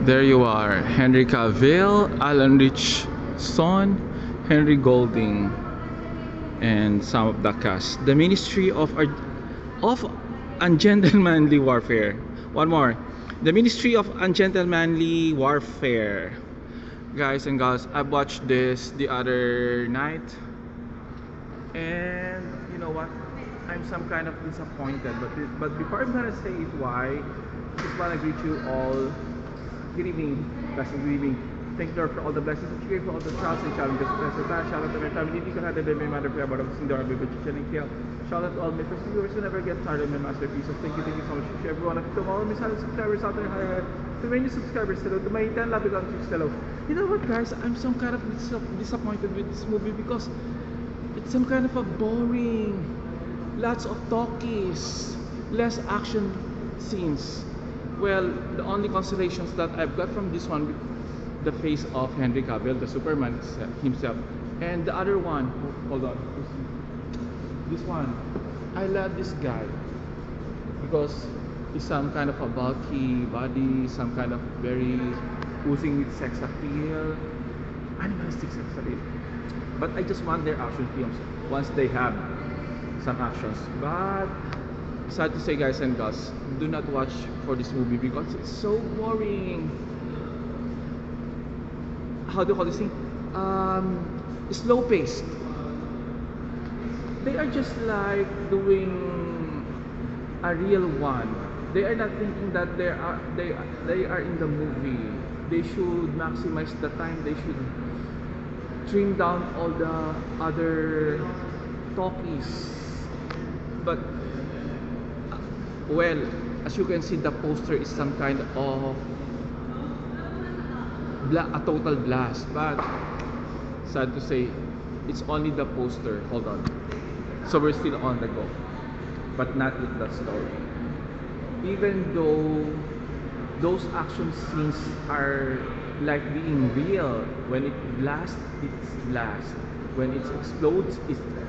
There you are, Henry Cavill, Alan Richardson, Henry Golding, and some of the cast. The Ministry of Ungentlemanly Warfare. One more. The Ministry of Ungentlemanly Warfare. Guys and girls, I watched this the other night, and you know what? I'm some kind of disappointed. But before I'm gonna say it why, just wanna greet you all. Good evening, blessed good evening. Thank you, Lord, for all the blessings that you gave, for all the trials and challenges. Blessed God, shout out to my family. Hindi ko na my mother, prayer, but I'm sing our baby, Chichen and Kiel. Shout out to all my first viewers who never get tired of my masterpieces. Thank you so much to everyone. To all my silent subscribers out there, to my new subscribers, hello. To my 10 loving countries, hello. You know what, guys? I'm some kind of disappointed with this movie because it's some kind of a boring, lots of talkies, less action scenes. Well, the only consolations that I've got from this one, the face of Henry Cavill, the Superman himself, and the other one, hold on, this one, I love this guy because he's some kind of a bulky body, some kind of very oozing with sex appeal, animalistic sex appeal. But I just want their action films once they have some actions. But sad to say, guys and girls, do not watch for this movie because it's so boring. How do you call this thing? Slow paced. They are just like doing a real one. They are not thinking that they are in the movie. They should maximize the time. They should trim down all the other talkies. But well, as you can see, the poster is some kind of a total blast. But sad to say, it's only the poster. Hold on. So we're still on the go, but not with the story. Even though those action scenes are like being real, when it blasts, it's blast. When it explodes,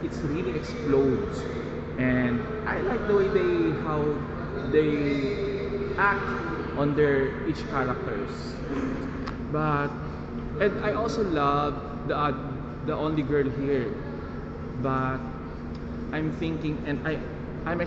it's really explodes. And I like the way how they act on their each characters. And I also love the only girl here. But I'm thinking, and I'm